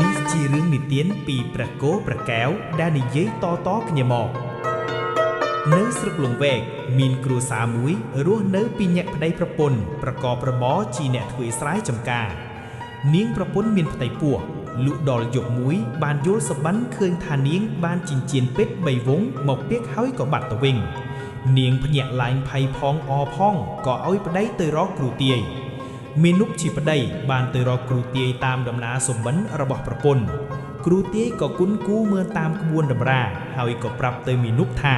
នេះជារឿងនិទានពីព្រះគោព្រះកែវដែលនិយាយតគ្នាមកនៅស្រុកលង្វែកមានគ្រួសារមួយរស់នៅពីញាក់ប្តីប្រពន្ធប្រកបរបរជាអ្នកធ្វើស្រែចម្ការនាងប្រពន្ធមានផ្ទៃពោះលុះដល់យប់មួយបានយល់សប្បន្នឃើញថានាងបានចិញ្ចៀនពេជ្រ3វង់មកពាក់ហើយក៏បាត់ទៅវិញនាងភ្ញាក់ឡើងភ័យផងអផងក៏ឲ្យប្តីទៅរកគ្រូទាយមេនុបជាប្តីបានទៅរកគ្រូទាយតាមដំណើរសុបិនរបស់ប្រពន្ធគ្រូទាយក៏គុណគូមើលតាមក្បួនតម្រាហើយក៏ប្រាប់ទៅមេនុបថា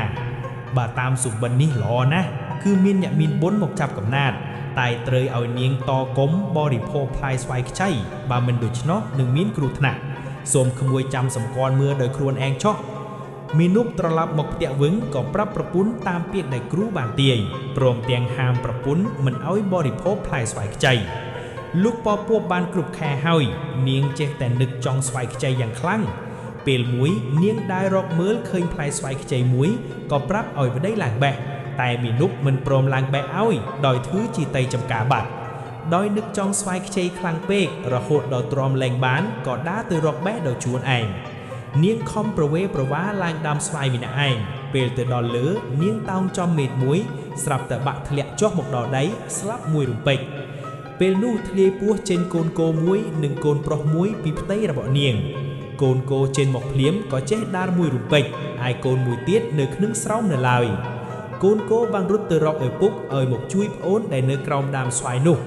បើតាមសុបិននេះល្អណាស់គឺមានអ្នកមានបុណ្យមកចាប់កំណាត់តែត្រូវឲ្យនាងតកុំបរិភោគផ្លែស្វាយខ្ចីបើមិនដូច្នោះនឹងមានគ្រោះថ្នាក់សូមក្មួយចាំសម្គាល់មើលដោយខ្លួនឯងចុះមេនុបត្រឡប់មកផ្ទះវិញក៏ប្រាប់ប្រពន្ធតាមពាក្យដែលគ្រូបានទាយព្រមទាំងហាមប្រពន្ធមិនឲ្យបរិភោគផ្លែស្វាយខ្ចីលុះពពោះបានគ្រប់ខែហើយនាងចេះតែនឹកចង់ស្វាយខ្ចីយ៉ាងខ្លាំងពេលមួយនាងដើររកមើលឃើញផ្លែស្វាយខ្ចីមួយក៏ប្រាប់ឲ្យប្តីឡើងបេះតែមេនុបមិនព្រមឡើងបេះឲ្យដោយធ្វើជាតីចំការបាត់ដោយនឹកចង់ស្វាយខ្ចីខ្លាំងពេករហូតដល់ទ្រាំលែងបានក៏ដើរទៅរកបេះដោយជួនឯងនាងខំប្រវេប្រវាឡើងដើមស្វាយម្នាក់ឯងពេលទៅដល់លើនាងតោងចំមេឃមួយស្រាប់តែបាក់ធ្លាក់ចុះមកដល់ដីស្លាប់មួយរំពេចពេលនោះធ្លាយពោះចេញកូនគោមួយនិងកូនប្រុសមួយពីផ្ទៃរបស់នាងកូនគោចេញមកភ្លាមក៏ចេះដើរមួយរំពេចហើយកូនមួយទៀតនៅក្នុងស្រោមនៅឡើយកូនគោបានរត់ទៅរកឪពុកឲ្យមកជួយប្អូនដែលនៅក្រោមដើមស្វាយនោះ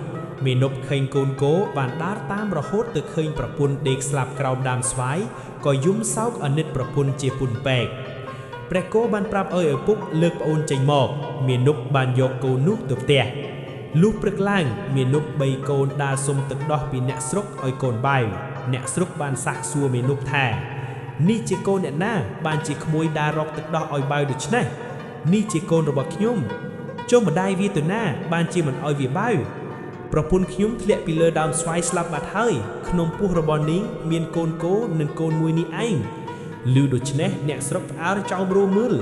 មេនុបឃើញកូនគោបានដើរតាមរហូតទៅឃើញប្រពន្ធដេកស្លាប់ក្រោមដើមស្វាយក៏យំសោកអាណិតប្រពន្ធជាពុនពេកព្រះគោបានប្រាប់ឲ្យឪពុកលើកប្អូនចេញមកមេនុបបានយកកូននោះទៅផ្ទះលុះព្រឹកឡើងមេនុប3កូនដើរសុំទឹកដោះពីអ្នកស្រុកឲ្យកូនបាវអ្នកស្រុកបានសះសួរមេនុបថានេះជាកូនអ្នកណាបានជាក្មួយដើររកទឹកដោះឲ្យបាវដូច្នេះនេះជាកូនរបស់ខ្ញុំចុះម្ដាយវាទៅណាបានជាមិនឲ្យវាបាវប្រពន្ធខ្ញុំធ្លាក់ពីលើដើមស្វាយស្លាប់បាត់ហើយក្នុងពោះរបស់នាងមានកូនគោនិងកូនមួយនេះឯងឮដូច្នេះអ្នកស្រុកផ្អើលចោមរោមើល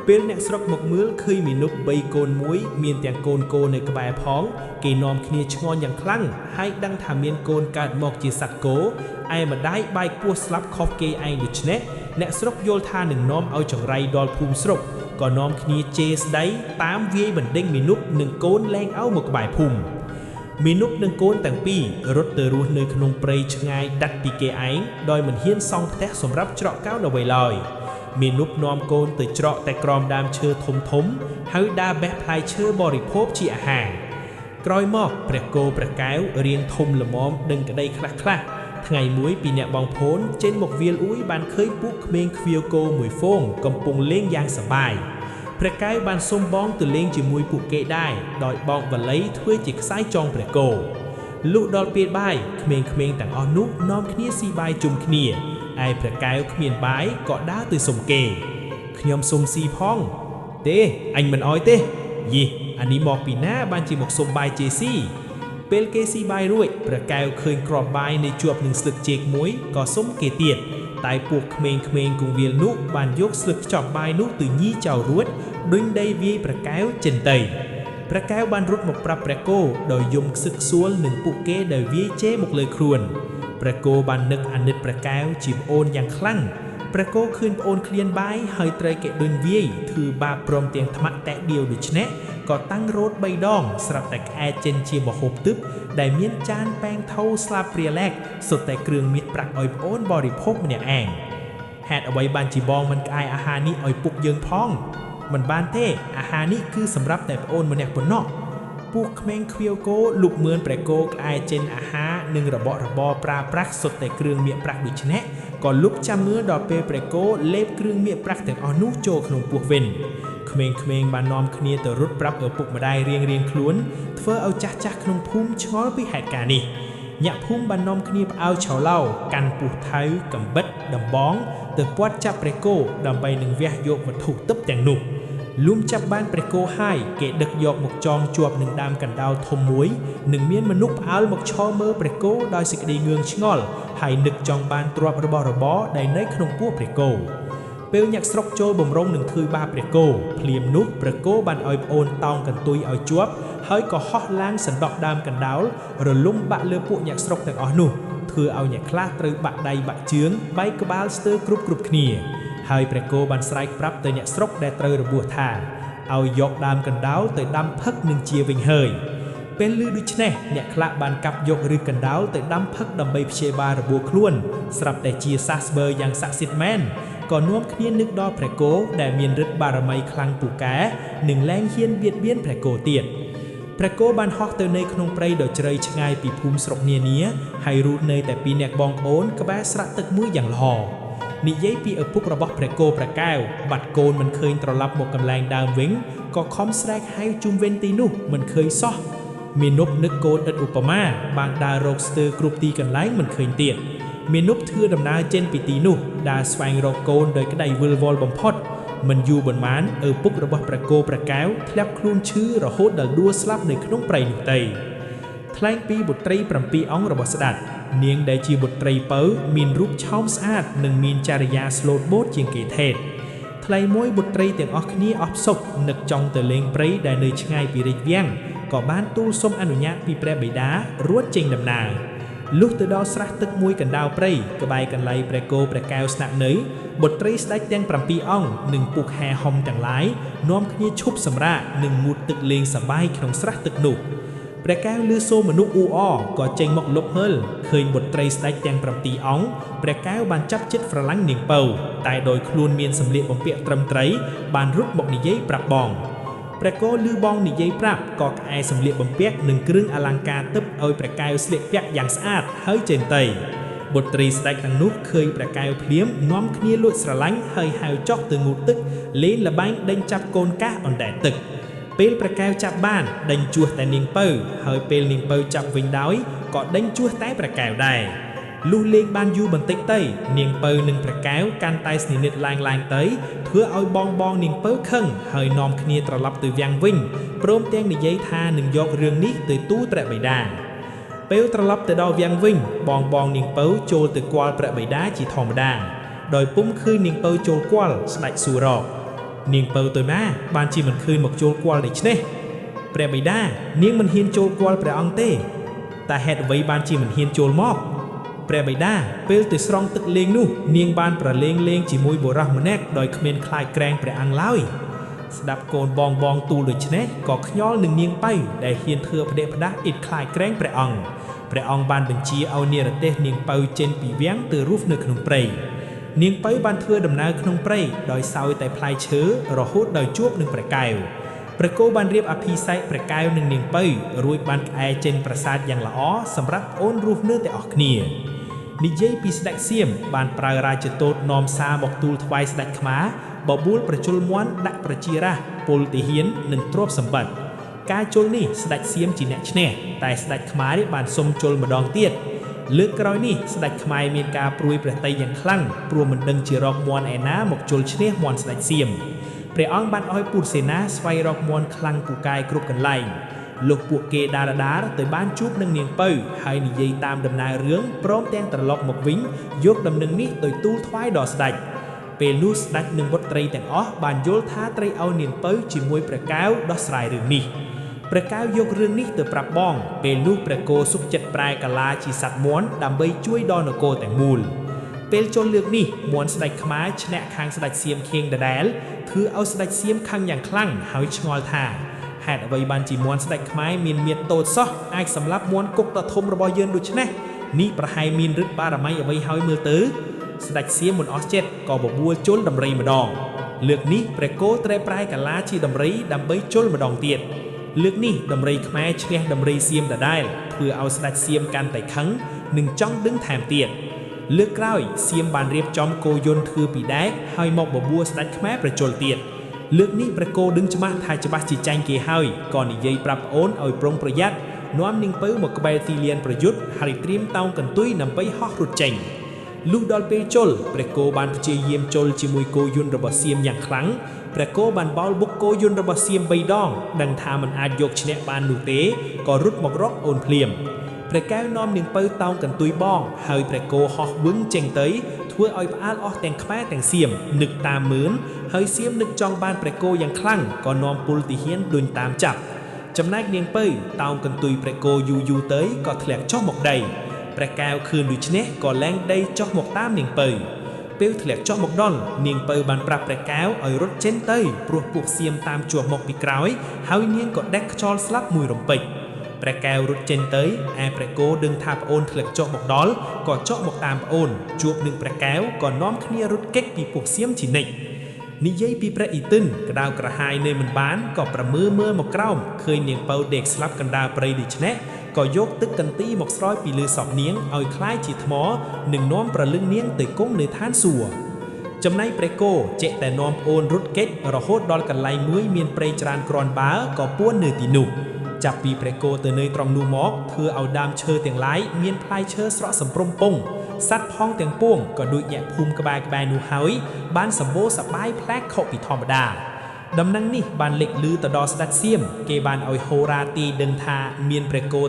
ពេលអ្នកស្រុកមកមើលឃើញមេនុប3កូនមួយមានទាំងកូនគោនៅក្បែរផងគេនាំគ្នាឆ្ងល់យ៉ាងខ្លាំងហើយដឹងថាមានកូនកើតមកជាសត្វគោឯម្ដាយបែកពោះស្លាប់ខុសគេឯងដូច្នេះអ្នកស្រុកយល់ថានឹងនាំឲ្យចង្រៃដល់ភូមិស្រុកក៏នាំគ្នាជេរស្ដីតាមវាយបណ្ដេញមេនុបនិងកូនលែងឲ្យមកក្បែរភូមិមេនុបនិងកូនទាំងពីររត់ទៅរស់នៅក្នុងព្រៃឆ្ងាយដាច់ពីគេឯងដោយមិនហ៊ានសង់ផ្ទះសម្រាប់ច្រកកោនអ្វីឡើយមេនុបនាំកូនទៅច្រកតែក្រោមដើមឈើធំហើយដើរបេះផ្លែឈើបរិភោគជាអាហារក្រោយមកព្រះគោព្រះកែវរៀងធំល្មមដឹងក្តីខ្លះថ្ងៃមួយពីអ្នកបងប្អូនចេញមកវាលអ៊ូយបានឃើញពួកក្មេងខ្វៀវគោមួយហ្វូងកំពុងលេងយ៉ាងសប្បាយព្រះកែវបានសុំបងទៅលេងជាមួយពួកគេដែរដោយបោកវ៉ាលីធ្វើជាខ្សែចងព្រះគោលុះដល់ពេលបាយក្មេងៗទាំងអស់នោះនាំគ្នាស៊ីបាយជុំគ្នាឯព្រះកែវគ្មានបាយក៏ដើរទៅសុំគេខ្ញុំសុំស៊ីផងទេអញមិនអោយទេយីអានេះមកពីណាបានជាមកសុំបាយជេស៊ីពេលគេស៊ីបាយរួចព្រះកែវឃើញគ្រាប់បាយនៅជាប់នឹងស្លឹកចេកមួយក៏សុំគេទៀតតែពួកក្មេងៗគង្វាលនោះបានយកស្លឹកខ្ចប់បាយនោះទៅញីចោលរួចដុញដីវាយព្រះកែវចិនទៅព្រះកែវបានរត់មកប្រាប់ព្រះគោដោយយំខ្សឹកខ្សួលនឹងពួកគេដែលវាយជេរមកលើខ្លួនព្រះគោបាននឹកអាណិតព្រះកែវជាប្អូនយ៉ាងខ្លាំងព្រះគោឃើញប្អូនឃ្លានបាយហើយត្រូវគេដុញវាយធ្វើបាបព្រមទាំងថ្នាក់តែដៀវដូច្នេះក៏តាំងរោត3ដងស្រាប់តែក្អែចេញជាម្ហូបទឹកដែលមានចានប៉ែងថោស្លាបព្រាឡែកសុទ្ធតែគ្រឿងមាសប្រាក់ឲ្យប្អូនបរិភោគម្នាក់ឯងហេតុអ្វីបានជាបងមិនក្អែអាហារនេះឲ្យពុកយើងផងមិនបានទេអាហារនេះគឺសម្រាប់តែប្អូនម្នាក់ប៉ុណ្ណោះពួកក្មេងខ្វៀវគោលុបមឿនព្រះគោក្អែចេញអាហារនិងរបស់របរប្រើប្រាស់សុទ្ធតែគ្រឿងមាសប្រាក់ដូច្នេះក៏លុបចាំមើលដល់ពេលព្រះគោលេបគ្រឿងមាសប្រាក់ទាំងអស់នោះចូលក្នុងពោះវិញក្មេងៗបាននាំគ្នាទៅរត់ប្រាប់ឪពុកម្ដាយរៀងខ្លួនធ្វើឲ្យចាស់ក្នុងភូមិឆ្ងល់ពីហេតុការណ៍នេះញាក់ភូមិបាននាំគ្នាផ្អើលឆោឡោកាន់ពុះថៅកំបិតដំបងទៅពាត់ចាប់ព្រះគោដើម្បីនឹងវះយកវត្ថុទិព្វទាំងនោះលួមចាប់បានព្រះគោហើយគេដឹកយកមកចងជាប់នឹងដើមកណ្ដោលធំមួយនិងមានមនុស្សផ្អើលមកឈរមើលព្រះគោដោយសេចក្តីងឿងឆ្ងល់ហើយនឹកចង់បានទ្រព្យរបស់របរដែលនៅក្នុងពោះព្រះគោពេលញាក់ស្រុកចូលបំរុងនឹងធ្វើបាបព្រះគោភ្លាមនោះព្រះគោបានឲ្យប្អូនតោងកន្ទុយឲ្យជាប់ហើយក៏ហោះឡើងសណ្ដោះដើមកណ្ដោលរលំបាក់លើពួកញាក់ស្រុកទាំងអស់នោះ ធ ធ្វើឲ្យអ្នកខ្លះត្រូវបាក់ដៃបាក់ជើងបែកក្បាលស្ទើរគ្រប់គ្នាហើយព្រះគោបានស្រែកប្រាប់ទៅអ្នកស្រុកដែលត្រូវរបួសថាឲ្យយកដើមកណ្ដោលទៅដាំផឹកនឹងជាវិញហើយពេលឮដូច្នេះអ្នកខ្លះបានកាប់យកឫសកណ្ដោលទៅដាំផឹកដើម្បីព្យាបាលរបួសខ្លួនស្រាប់តែជាសះស្បើយ៉ាងស័ក្តិសិទ្ធិមែនក៏នាំគ្នានឹកដល់ព្រះគោដែលមានឫទ្ធិបារមីខ្លាំងពូកែនិងលែងហ៊ានបៀតបៀនព្រះគោទៀតព្រះគោបានហោះទៅនៅក្នុងព្រៃដ៏ជ្រៅឆ្ងាយពីភូមិស្រុកនានាហើយរស់នៅតែពីរអ្នកបងប្អូនក្បែរស្រះទឹកមួយយ៉ាងល្អនិយាយពីឪពុករបស់ព្រះគោព្រះកែវបាត់កូនមិនឃើញត្រឡប់មកកន្លែងដើមវិញក៏ខំស្រែកហៅជុំវិញទីនោះមិនឃើញសោះមាណពនឹកកូនឥតឧបមាបានដើររកស្ទើរគ្រប់ទីកន្លែងមិនឃើញទៀតមាណពធ្វើដំណើរចេញពីទីនោះដើរស្វែងរកកូនដោយក្តីវិលវល់បំផុតមិនយូរប៉ុន្មានឪពុករបស់ព្រះគោព្រះកែវធ្លាក់ខ្លួនឈឺរហូតដល់ដួលស្លាប់នៅក្នុងព្រៃនោះទៅថ្លែងពីបុត្រី7អង្គរបស់ស្ដេចនាងដែលជាបុត្រីពៅមានរូបឆោមស្អាតនិងមានចរិយាស្លូតបូតជាងគេថេតថ្លៃមួយបុត្រីទាំងអស់គ្នាអស់ផ្សុកនឹកចង់ទៅលេងព្រៃដែលនៅឆ្ងាយពីរាជវាំងក៏បានទូលសុំអនុញ្ញាតពីព្រះបិតារួចចេញដំណើរលុះទៅដល់ស្រះទឹកមួយកណ្ដាលព្រៃក្បែរកន្លែងព្រះគោព្រះកែវស្នាក់នៅបុត្រីស្ដេចទាំង7អង្គនិងពុកហែហុំទាំងឡាយនាំគ្នាឈប់សម្រាកនិងងូតទឹកលេងសប្បាយក្នុងស្រះទឹកនោះព្រះកែវឮសូរមនុស្សអ៊ូអរក៏ចេញមកលុបហិលឃើញបុត្រីស្ដេចទាំង7អង្គព្រះកែវបានចាប់ចិត្តស្រឡាញ់នាងពៅតែដោយខ្លួនមានសម្លៀកបំពាក់ត្រឹមត្រូវបានរត់មកនិយាយប្រាប់បងព្រះគោឮបងនិយាយប្រាប់ក៏ក្អែសម្លៀកបំពាក់និងគ្រឿងអលង្ការទិព្វឲ្យព្រះកែវស្លៀកពាក់យ៉ាងស្អាតហើយចេញទៅបុត្រីស្ដេចទាំងនោះឃើញព្រះកែវភ្លាមនាំគ្នាលួចស្រឡាញ់ហើយហៅចុះទៅងូតទឹកលេងល្បែងដេញចាប់កូនកាសអណ្ដែតទឹកពេលព្រះកែវចាប់បានដេញជួសតែនាងពៅហើយពេលនាងពៅចាប់វិញដោយក៏ដេញជួសតែព្រះកែវដែរលុះលេងបានយូរបន្តិចទៅនាងពៅនិងព្រះកែវកាន់តែស្និទ្ធឡើងទៅធ្វើឲ្យបងនាងពៅខឹងហើយនាំគ្នាត្រឡប់ទៅវាំងវិញព្រមទាំងនិយាយថានឹងយករឿងនេះទៅទូលព្រះបិតាពេលត្រឡប់ទៅដល់វាំងវិញបងនាងពៅចូលទៅគាល់ព្រះបិតាជាធម្មតាដោយពុំឃើញនាងពៅចូលគាល់ស្ដេចសួររកនាងពៅទៅណាបានជាមិនឃើញមកចូលគាល់ដូច្នេះព្រះបិតានាងមិនហ៊ានចូលគាល់ព្រះអង្គទេតែហេតុអ្វីបានជាមិនហ៊ានចូលមកព្រះបិតាពេលទៅស្រង់ទឹកលេងនោះនាងបានប្រឡែងលេងជាមួយបុរសម្នាក់ដោយគ្មានខ្លាចក្រែងព្រះអង្គឡើយស្ដាប់កូនបងទូលដូច្នេះក៏ខ្ញាល់នឹងនាងពៅដែលហ៊ានធ្វើផ្ដេសផ្ដាស់ឥតខ្លាចក្រែងព្រះអង្គបានបញ្ជាឲ្យនិរទេសនាងពៅចេញពីវាំងទៅរស់នៅក្នុងព្រៃនាងពៅបានធ្វើដំណើរក្នុងព្រៃដោយសោយតែផ្លែឈើរហូតដល់ជួបនឹងព្រះកែវព្រះគោបានរៀបអភិសេកព្រះកែវនិងនាងពៅរួចបានក្អែចេញប្រាសាទយ៉ាងល្អសម្រាប់អូនរស់នៅទាំងអស់គ្នានិយាយពីស្ដេចសៀមបានប្រើរាជទូតនាំសារមកទូលថ្វាយស្ដេចខ្មាបបួលប្រជល់មាន់ដាក់ប្រជារាស្ត្រពលទាហាននិងទ្រព្យសម្បត្តិការជល់នេះស្ដេចសៀមជាអ្នកឈ្នះតែស្ដេចខ្មាបានសុំជល់ម្ដងទៀតលើកក្រោយនេះស្ដេចខ្មែរមានការព្រួយព្រះទ័យយ៉ាងខ្លាំងព្រោះមិនដឹងជារកមាន់ឯណាមកជល់ឈ្នះមាន់ស្ដេចសៀមព្រះអង្គបានឲ្យពុទ្ធសេនាស្វែងរកមាន់ខ្លាំងពូកែគ្រប់កន្លែងលុះពួកគេដារទៅបានជួបនឹងនាងពៅហើយនិយាយតាមដំណើររឿងព្រមទាំងត្រឡប់មកវិញយកដំណឹងនេះទៅទូលថ្វាយដល់ស្ដេចពេលនោះស្ដេចនិងបុត្រីទាំងអស់បានយល់ថាត្រូវឲ្យនាងពៅជាមួយព្រះកែវដោះស្រាយរឿងនេះព្រះកែវយករឿងនេះទៅប្រាប់បងពេលនោះព្រះគោសុខចិត្តប្រែកាឡាជាសត្វមាន់ដើម្បីជួយដល់នគរទាំងមូលពេលចុះលើកនេះមាន់ស្ដេចខ្មែរឈ្នះខាងស្ដេចសៀមខៀងដដែលធ្វើឲ្យស្ដេចសៀមខឹងយ៉ាងខ្លាំងហើយឆ្ងល់ថាហេតុអ្វីបានជាមាន់ស្ដេចខ្មែរមានមាឌតូចសោះអាចសម្លាប់មាន់គុកដ៏ធំរបស់យើងដូច្នេះនេះប្រហែលមានឫទ្ធិបារមីអ្វីហើយមើលទៅស្ដេចសៀមមិនអស់ចិត្តក៏បបួលជល់ដំរីម្ដងលើកនេះព្រះគោត្រូវប្រែកាឡាជាដំរីដើម្បីជល់ម្ដងទៀតលើកនេះដំរីខ្មែរឈ្នះដំរីសៀមដដែលធ្វើឲ្យស្ដេចសៀមកាន់តែខឹងនិងចង់ដឹងថែមទៀតលើកក្រោយសៀមបានរៀបចំគោយន្តធ្វើពីដែកហើយមកបបួលស្ដេចខ្មែរប្រជល់ទៀតលើកនេះព្រះគោដឹងច្បាស់ថាច្បាស់ជាចាញ់គេហើយក៏និយាយប្រាប់ប្អូនឲ្យប្រុងប្រយ័ត្ននាំនាងពៅមកក្បែរទីលានប្រយុទ្ធហើយត្រៀមតោងកន្ទុយដើម្បីហោះរត់ចេញលុះដល់ពេលជល់ព្រះគោបានព្យាយាមជល់ជាមួយគោយន្តរបស់សៀមយ៉ាងខ្លាំងព្រះគោបានបោលបុកគោយន្តរបស់សៀម3ដងដឹងថាមិនអាចយកឈ្នះបាននោះទេក៏រត់មករកអូនភ្លាមព្រះកែវនាំនាងពៅតោងកន្ទុយបងហើយព្រះគោហោះវឹងចេញទៅធ្វើឲ្យផ្អើលអស់ទាំងខ្មែរទាំងសៀមនឹកតាមមើលហើយសៀមនឹកចង់បានព្រះគោយ៉ាងខ្លាំងក៏នាំពលទាហានដួញតាមចាប់ចំណែកនាងពៅតោងកន្ទុយព្រះគោយូរទៅក៏ធ្លាក់ចុះមកដី ព្រះកែវឃើញដូច្នេះក៏លែងដីចុះមកតាមនាងពៅពេលធ្លាក់ចុះមកដល់នាងពៅបានប្រាប់ព្រះកែវឲ្យរត់ចេញទៅព្រោះពួកសៀមតាមជាប់មកពីក្រោយហើយនាងក៏ដេកខ្យល់ស្លាប់មួយរំពេចព្រះកែវរត់ចេញទៅឯព្រះគោដឹងថាប្អូនធ្លាក់ចុះមកដល់ក៏ចុះមកតាមប្អូនជួបនឹងព្រះកែវក៏នាំគ្នារត់គេចពីពួកសៀមជានិច្ចនិយាយពីព្រះអ៊ីទិនក្តៅក្រហាយនៅមិនបានក៏ប្រមើមើលមកក្រោមឃើញនាងពៅដេកស្លាប់កណ្ដាលព្រៃដូច្នេះក៏យកទឹកកន្ទីមកស្រោចពីលើសពនាងឲ្យคล้ายជាថ្មនិងនាំប្រលឹងនាងទៅគង់នៅឋានសួគ៌ចំណែកព្រះគោចេះតែនាំប្អូនរត់គេចរហូតដល់កន្លែងមួយមានព្រៃច្រើនគ្រាន់បើក៏ពួននៅទីនោះចាប់ពីព្រះគោទៅនៅត្រង់នោះមកធ្វើឲ្យដើមឈើទាំងឡាយមានផ្លែឈើស្រក់សម្ព្រំពងសត្វផងទាំងពួងក៏ដូចញាក់ភូមិក្បែរៗនោះហើយបានសម្បូរសប្បាយប្លែកខុសពីធម្មតាដំណឹងនេះបានលេចឮទៅដល់ស្ដេចសៀមគេបានឲ្យហោរាទាយដឹងថាមានព្រះគោ